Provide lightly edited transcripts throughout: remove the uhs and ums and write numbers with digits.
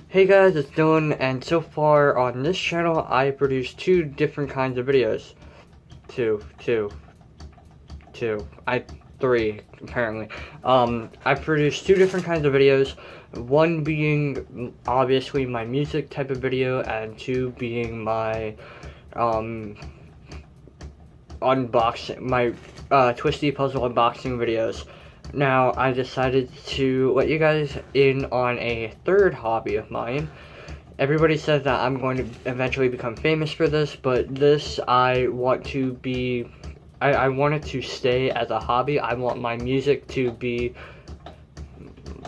Hey guys, it's Dylan, and so far on this channel, I produced two different kinds of videos. Three, apparently. I produced two different kinds of videos, one being, obviously, my music type of video, and two being my, unboxing, my, Twisty Puzzle unboxing videos. Now, I decided to let you guys in on a third hobby of mine. Everybody says that I'm going to eventually become famous for this, but this I want to be, I want it to stay as a hobby. I want my music to be,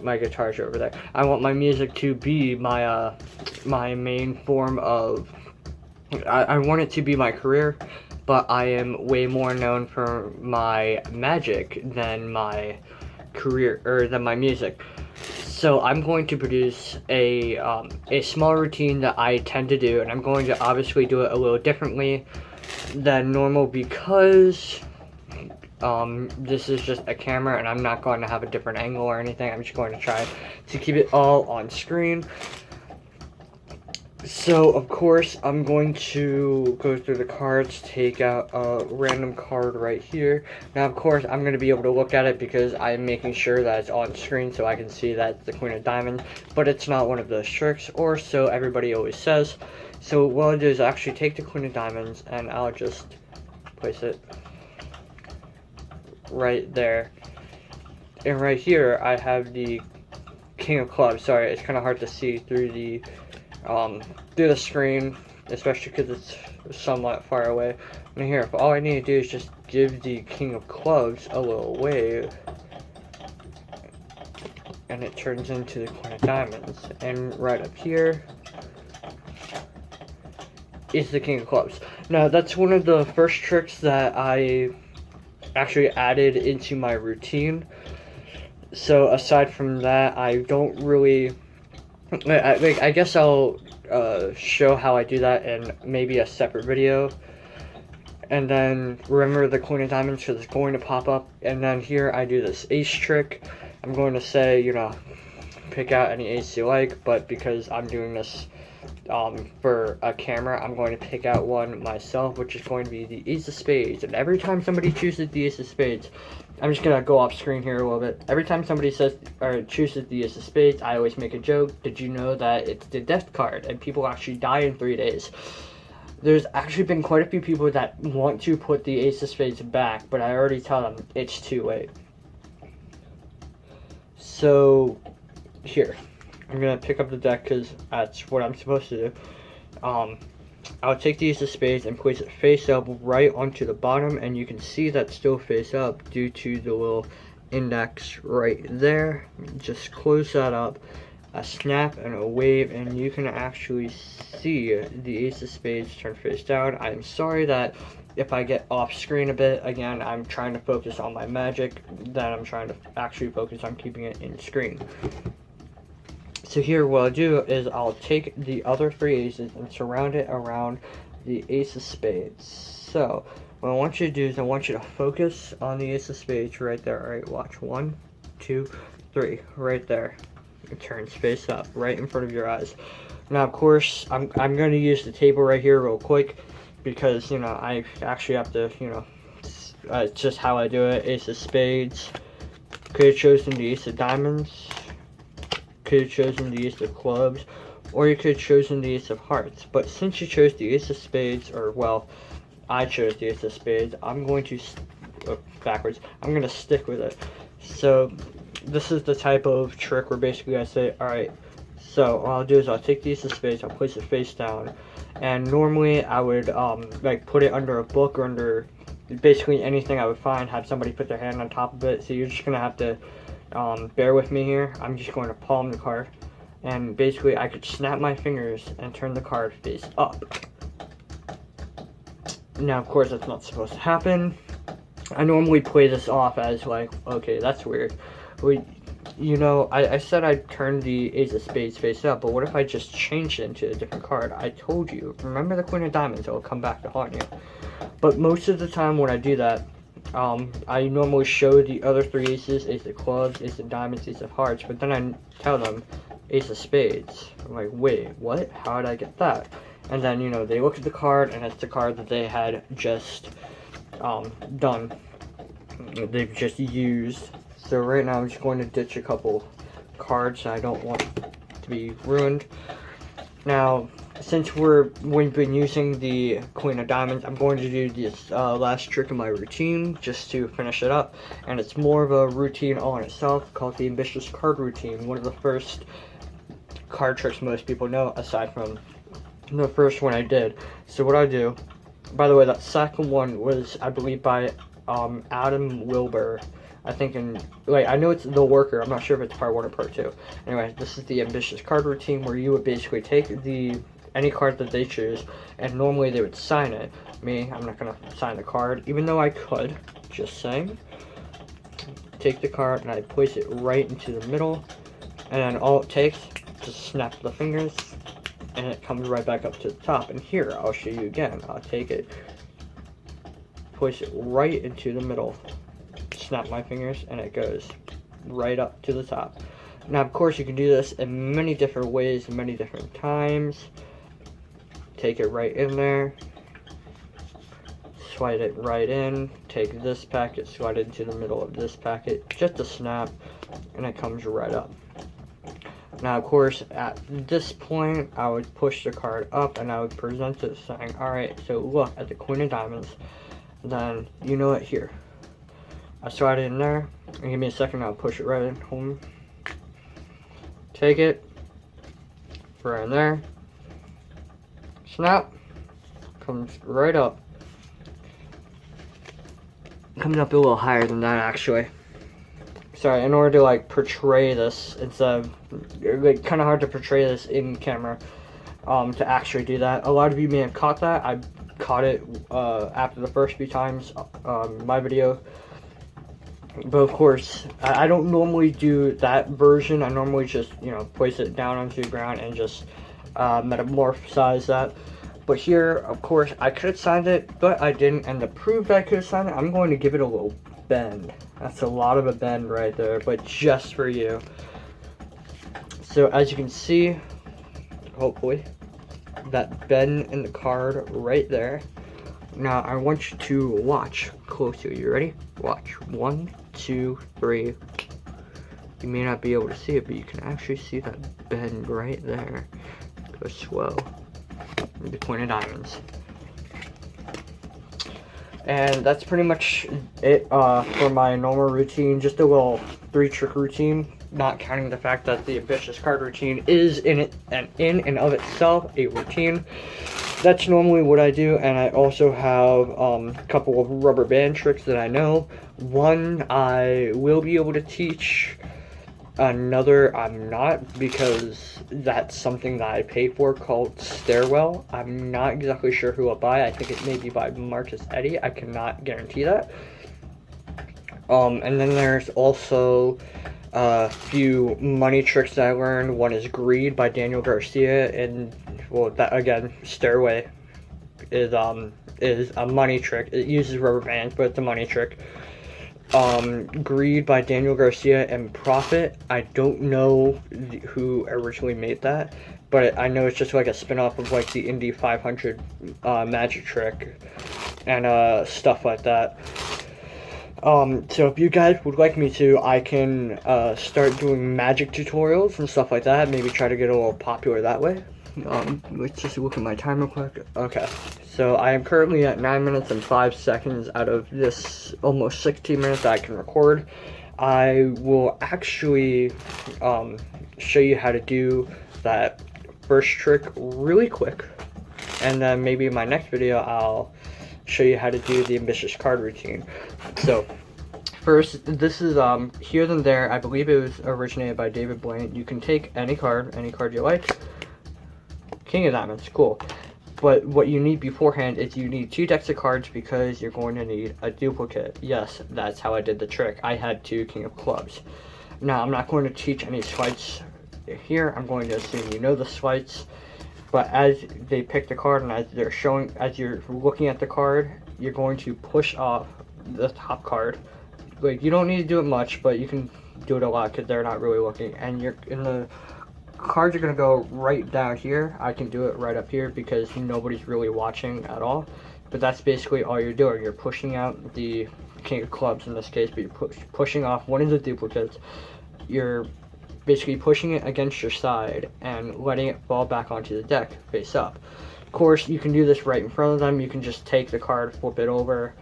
my guitar's over there. I want my music to be my, my main form of, I want it to be my career, but I am way more known for my magic than my career, or than my music. So I'm going to produce a small routine that I tend to do, and I'm going to obviously do it a little differently than normal because this is just a camera and I'm not going to have a different angle or anything. I'm just going to try to keep it all on screen. So, of course, I'm going to go through the cards, take out a random card right here. Now, of course, I'm going to be able to look at it because I'm making sure that it's on screen so I can see that it's the Queen of Diamonds, but it's not one of those tricks, or so everybody always says. So, what I'll do is actually take the Queen of Diamonds, and I'll just place it right there. And right here, I have the King of Clubs. Sorry, it's kind of hard to see through the screen, especially because it's somewhat far away. And here, all I need to do is just give the King of Clubs a little wave, and it turns into the Queen of Diamonds. And right up here is the King of Clubs. Now, that's one of the first tricks that I actually added into my routine. So aside from that, I don't really, I guess I'll show how I do that in maybe a separate video. And then remember the Queen of Diamonds because it's going to pop up. And then here I do this ace trick. I'm going to say, you know, pick out any ace you like, but because I'm doing this for a camera, I'm going to pick out one myself, which is going to be the ace of spades. And every time somebody chooses the ace of spades, I'm just gonna go off screen here a little bit. Every time somebody says or chooses the ace of spades, I always make a joke. Did you know that it's the death card and people actually die in 3 days? There's actually been quite a few people that want to put the ace of spades back, but I already tell them it's too late. So here, I'm gonna pick up the deck because that's what I'm supposed to do. I'll take the ace of spades and place it face up right onto the bottom, and you can see that's still face up due to the little index right there. Just close that up, a snap and a wave, and you can actually see the ace of spades turn face down. I'm sorry that if I get off screen a bit, again, I'm trying to focus on my magic, then I'm trying to actually focus on keeping it in screen. So here what I'll do is I'll take the other 3 aces and surround it around the ace of spades. So what I want you to do is I want you to focus on the ace of spades right there. Alright, watch. 1, 2, 3. Right there. It turns face up right in front of your eyes. Now of course I'm going to use the table right here real quick because, you know, I actually have to, you know, it's just how I do it. Ace of spades. Could have chosen the ace of diamonds. Could have chosen the ace of clubs, or you could have chosen the ace of hearts. But since you chose the ace of spades, or well, I chose the ace of spades, I'm going to backwards. I'm going to stick with it. So this is the type of trick where basically I say, all right. So what I'll do is I'll take the ace of spades, I'll place it face down, and normally I would like put it under a book or under basically anything I would find. Have somebody put their hand on top of it. So you're just gonna have to. Bear with me here. I'm just going to palm the card, and basically I could snap my fingers and turn the card face up. Now of course that's not supposed to happen. I normally play this off as like, okay, that's weird. You know, I said I'd turn the ace of spades face up, but what if I just changed it into a different card? I told you, remember the Queen of Diamonds, it will come back to haunt you. But most of the time when I do that, I normally show the other 3 aces, ace of clubs, ace of diamonds, ace of hearts, but then I tell them ace of spades. I'm like, wait, what? How did I get that? And then, you know, they look at the card, and it's the card that they had just done. They've just used. So right now I'm just going to ditch a couple cards I don't want to be ruined. Now, since we've been using the Queen of Diamonds, I'm going to do this last trick in my routine just to finish it up. And it's more of a routine all in itself called the Ambitious Card Routine. One of the first card tricks most people know, aside from the first one I did. So what I do, by the way, that second one was, I believe, by Adam Wilbur. I think I know it's The Worker. I'm not sure if it's part 1 or part 2. Anyway, this is the Ambitious Card Routine where you would basically take any card that they choose, and normally they would sign it. Me, I'm not gonna sign the card, even though I could, just saying. Take the card and I place it right into the middle, and then all it takes is to snap the fingers, and it comes right back up to the top. And here, I'll show you again. I'll take it, place it right into the middle, snap my fingers, and it goes right up to the top. Now, of course, you can do this in many different ways, many different times. Take it right in there, slide it right in, take this packet, slide it into the middle of this packet, just a snap, and it comes right up. Now, of course, at this point, I would push the card up and I would present it saying, alright, so look at the Queen of Diamonds. Then, you know it here. I slide it in there, and give me a second, I'll push it right in home. Take it, right in there, snap, comes right up. Comes up a little higher than that, actually. Sorry, in order to like portray this, it's like kind of hard to portray this in camera, to actually do that. A lot of you may have caught that. I caught it after the first few times my video. But of course, I don't normally do that version. I normally just, you know, place it down onto the ground and just metamorphosize that. But here, of course, I could have signed it, but I didn't. And to prove that I could have signed it, I'm going to give it a little bend. That's a lot of a bend right there, but just for you. So as you can see, hopefully, that bend in the card right there. Now, I want you to watch closely. You ready? Watch. 1, 2, 3. You may not be able to see it, but you can actually see that bend right there. Go slow. The Queen of Diamonds. And that's pretty much it for my normal routine. Just a little 3-trick routine, not counting the fact that the Ambitious Card Routine is in and of itself a routine. That's normally what I do, and I also have a couple of rubber band tricks that I know. One I will be able to teach, another I'm not, because that's something that I pay for, called Stairwell. I'm not exactly sure who I'll buy. I think it may be by Marcus Eddy. I cannot guarantee that. And then there's also a few money tricks that I learned. One is Greed by Daniel Garcia, and well, that again, Stairway is a money trick. It uses rubber bands, but it's a money trick. Greed by Daniel Garcia and Profit. I don't know who originally made that, but I know it's just like a spin-off of like the Indy 500 magic trick and stuff like that. So if you guys would like me to, I can start doing magic tutorials and stuff like that. Maybe try to get a little popular that way. Let's just look at my time real quick. Okay, so I am currently at 9 minutes and 5 seconds out of this almost 16 minutes that I can record. I will actually show you how to do that first trick really quick, and then maybe in my next video I'll show you how to do the Ambitious Card Routine. So first, this is Here Then There. I believe it was originated by David Blaine. You can take any card you like. King of Diamonds, cool. But what you need beforehand is you need 2 decks of cards, because you're going to need a duplicate. Yes, that's how I did the trick. I had 2 King of Clubs. Now, I'm not going to teach any sleights here. I'm going to assume you know the sleights. But as they pick the card and as you're looking at the card, you're going to push off the top card. Like, you don't need to do it much, but you can do it a lot because they're not really looking. And the cards are going to go right down here. I can do it right up here because nobody's really watching at all. But that's basically all you're doing. You're pushing out the king of clubs in this case, but you're pushing off one of the duplicates. You're basically pushing it against your side and letting it fall back onto the deck face up. Of course, you can do this right in front of them. You can just take the card, flip it over,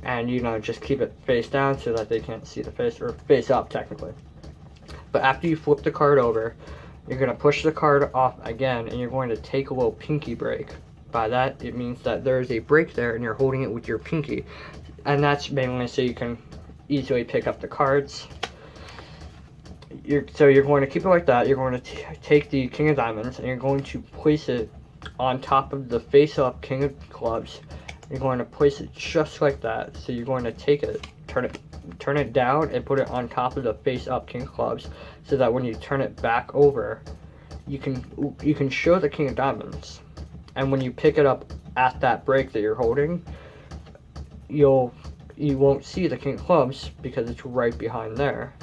and just keep it face down so that they can't see the face, or face up technically. But after you flip the card over, you're going to push the card off again, and you're going to take a little pinky break. By that, it means that there's a break there and you're holding it with your pinky. And that's mainly so you can easily pick up the cards. So you're going to keep it like that. You're going to take the king of diamonds and you're going to place it on top of the face-up king of clubs. You're going to place it just like that. So you're going to take it, turn it down and put it on top of the face-up king of clubs, so that when you turn it back over, you can show the king of diamonds. And when you pick it up at that break that you're holding, you won't see the king of clubs because it's right behind there.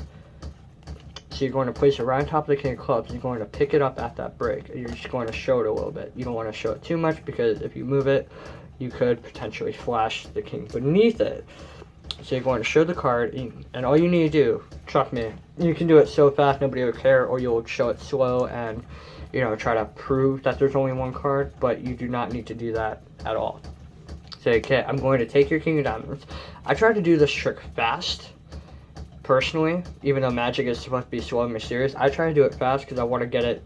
So you're going to place it right on top of the king of clubs. You're going to pick it up at that break. You're just going to show it a little bit. You don't want to show it too much because if you move it, you could potentially flash the king beneath it. So you're going to show the card, and all you need to do, trust me, you can do it so fast nobody will care, or you'll show it slow and try to prove that there's only one card, but you do not need to do that at all. So, okay, I'm going to take your king of diamonds. I try to do this trick fast, personally, even though magic is supposed to be slow and mysterious. I try to do it fast because I want to get it,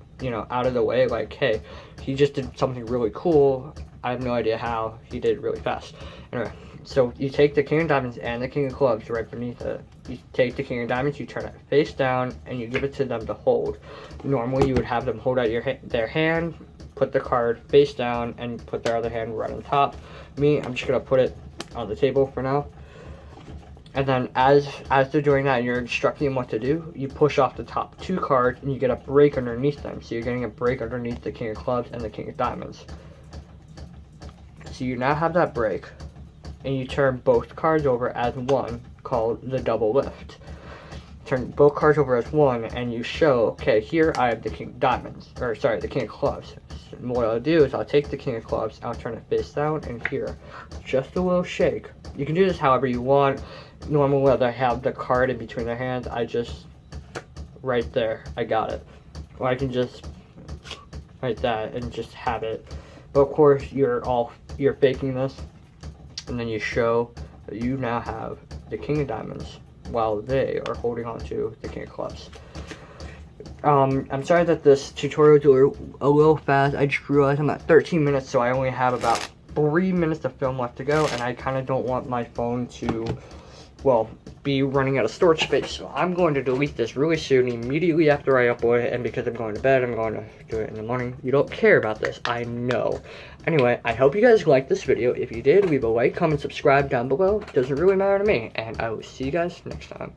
out of the way. Like, hey, he just did something really cool. I have no idea how. He did it really fast. Anyway, so you take the king of diamonds and the king of clubs right beneath it. You take the king of diamonds, you turn it face down, and you give it to them to hold. Normally, you would have them hold out their hand, put the card face down, and put their other hand right on top. Me, I'm just going to put it on the table for now. And then as they're doing that and you're instructing them what to do, you push off the top two cards and you get a break underneath them. So you're getting a break underneath the king of clubs and the king of diamonds. So you now have that break, and you turn both cards over as one, called the double lift. Turn both cards over as one, and you show, okay, here I have the king of diamonds, or sorry, the king of clubs. And what I'll do is I'll take the king of clubs, I'll turn it face down, and here, just a little shake. You can do this however you want. Normally, when I have the card in between their hands, I just, right there, I got it. Or I can just, like that, and just have it. But of course, you're faking this, and then you show that you now have the king of diamonds while they are holding on to the king of clubs. I'm sorry that this tutorial is a little fast. I just realized I'm at 13 minutes, so I only have about 3 minutes of film left to go, and I kind of don't want my phone to, be running out of storage space. So I'm going to delete this really soon, immediately after I upload it, and because I'm going to bed, I'm going to do it in the morning. You don't care about this, I know. Anyway, I hope you guys liked this video. If you did, leave a like, comment, subscribe down below. It doesn't really matter to me, and I will see you guys next time.